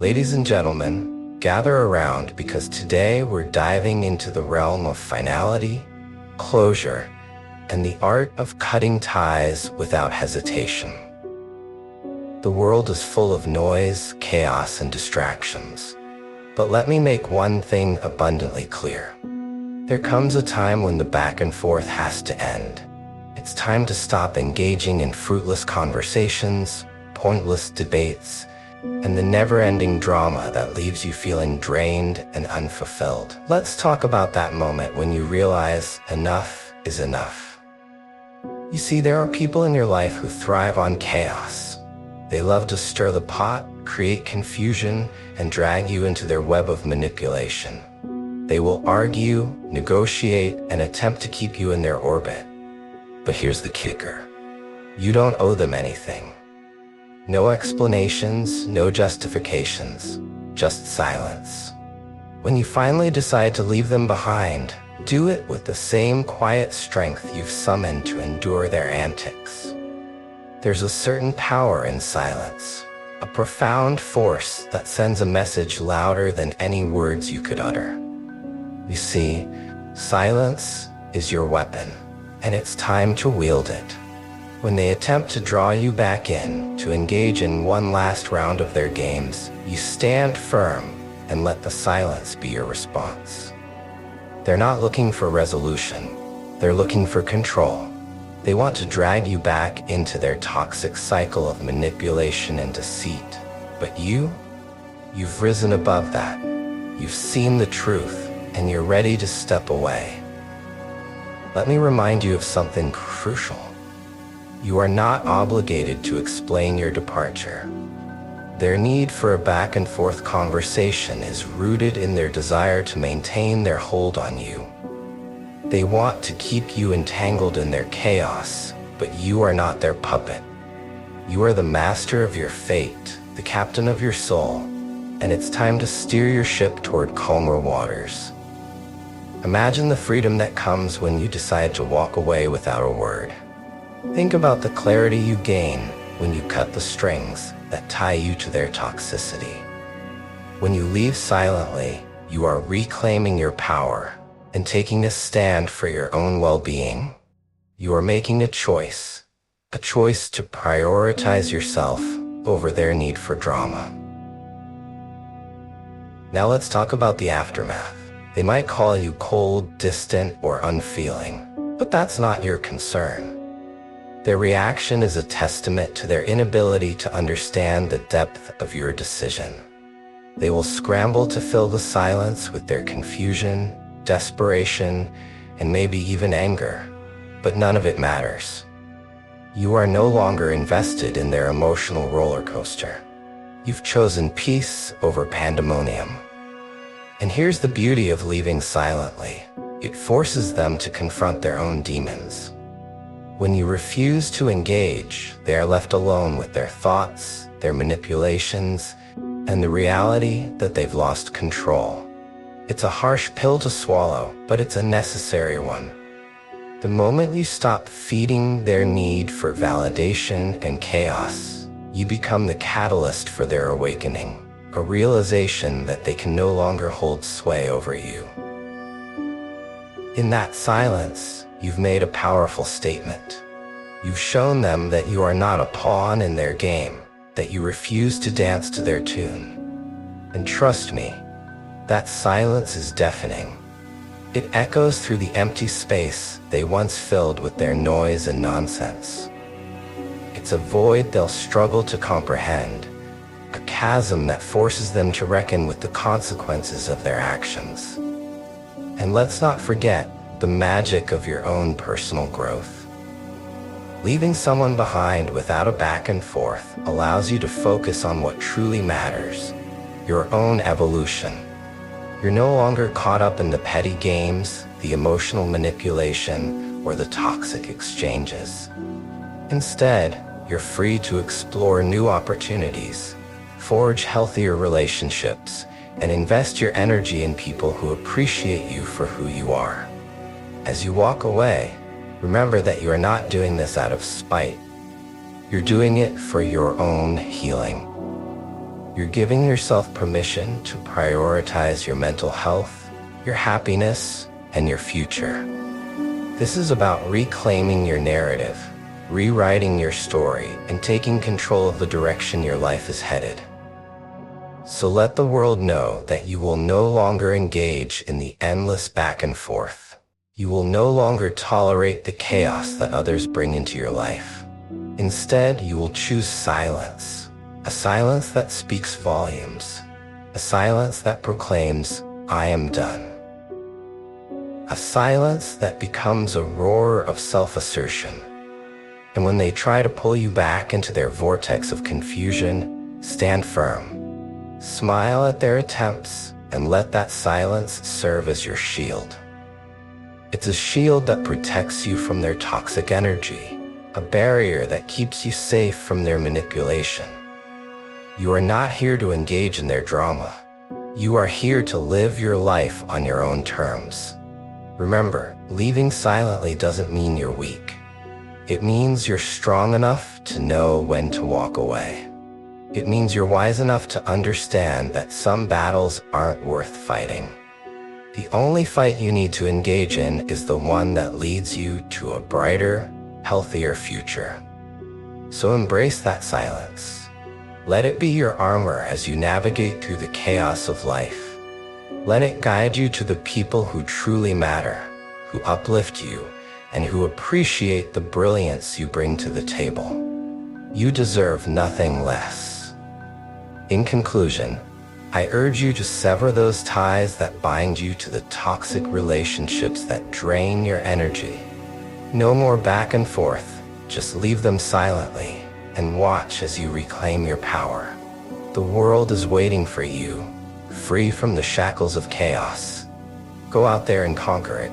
Ladies and gentlemen, gather around because today we're diving into the realm of finality, closure, and the art of cutting ties without hesitation. The world is full of noise, chaos, and distractions. But let me make one thing abundantly clear. There comes a time when the back and forth has to end. It's time to stop engaging in fruitless conversations, pointless debates, and the never-ending drama that leaves you feeling drained and unfulfilled. Let's talk about that moment when you realize enough is enough. You see, there are people in your life who thrive on chaos. They love to stir the pot, create confusion, and drag you into their web of manipulation. They will argue, negotiate, and attempt to keep you in their orbit. But here's the kicker. You don't owe them anything. No explanations, no justifications, just silence. When you finally decide to leave them behind, do it with the same quiet strength you've summoned to endure their antics. There's a certain power in silence, a profound force that sends a message louder than any words you could utter. You see, silence is your weapon, and it's time to wield it. When they attempt to draw you back in, to engage in one last round of their games, you stand firm and let the silence be your response. They're not looking for resolution. They're looking for control. They want to drag you back into their toxic cycle of manipulation and deceit. But you've risen above that. You've seen the truth, and you're ready to step away. Let me remind you of something crucial. You are not obligated to explain your departure. Their need for a back-and-forth conversation is rooted in their desire to maintain their hold on you. They want to keep you entangled in their chaos, but you are not their puppet. You are the master of your fate, the captain of your soul, and it's time to steer your ship toward calmer waters. Imagine the freedom that comes when you decide to walk away without a word. Think about the clarity you gain when you cut the strings that tie you to their toxicity. When you leave silently, you are reclaiming your power and taking a stand for your own well-being. You are making a choice to prioritize yourself over their need for drama. Now let's talk about the aftermath. They might call you cold, distant, or unfeeling, but that's not your concern. Their reaction is a testament to their inability to understand the depth of your decision. They will scramble to fill the silence with their confusion, desperation, and maybe even anger, but none of it matters. You are no longer invested in their emotional roller coaster. You've chosen peace over pandemonium. And here's the beauty of leaving silently. It forces them to confront their own demons. When you refuse to engage, they are left alone with their thoughts, their manipulations, and the reality that they've lost control. It's a harsh pill to swallow, but it's a necessary one. The moment you stop feeding their need for validation and chaos, you become the catalyst for their awakening, a realization that they can no longer hold sway over you. In that silence, you've made a powerful statement. You've shown them that you are not a pawn in their game, that you refuse to dance to their tune. And trust me, that silence is deafening. It echoes through the empty space they once filled with their noise and nonsense. It's a void they'll struggle to comprehend, a chasm that forces them to reckon with the consequences of their actions. And let's not forget the magic of your own personal growth. Leaving someone behind without a back and forth allows you to focus on what truly matters, your own evolution. You're no longer caught up in the petty games, the emotional manipulation, or the toxic exchanges. Instead, you're free to explore new opportunities, forge healthier relationships, and invest your energy in people who appreciate you for who you are. As you walk away, remember that you are not doing this out of spite. You're doing it for your own healing. You're giving yourself permission to prioritize your mental health, your happiness, and your future. This is about reclaiming your narrative, rewriting your story, and taking control of the direction your life is headed. So let the world know that you will no longer engage in the endless back and forth. You will no longer tolerate the chaos that others bring into your life. Instead, you will choose silence, a silence that speaks volumes, a silence that proclaims, "I am done." A silence that becomes a roar of self-assertion. And when they try to pull you back into their vortex of confusion, stand firm. Smile at their attempts and let that silence serve as your shield. It's a shield that protects you from their toxic energy, a barrier that keeps you safe from their manipulation. You are not here to engage in their drama. You are here to live your life on your own terms. Remember, leaving silently doesn't mean you're weak. It means you're strong enough to know when to walk away. It means you're wise enough to understand that some battles aren't worth fighting. The only fight you need to engage in is the one that leads you to a brighter, healthier future. So embrace that silence. Let it be your armor as you navigate through the chaos of life. Let it guide you to the people who truly matter, who uplift you, and who appreciate the brilliance you bring to the table. You deserve nothing less. In conclusion, I urge you to sever those ties that bind you to the toxic relationships that drain your energy. No more back and forth, just leave them silently and watch as you reclaim your power. The world is waiting for you, free from the shackles of chaos. Go out there and conquer it.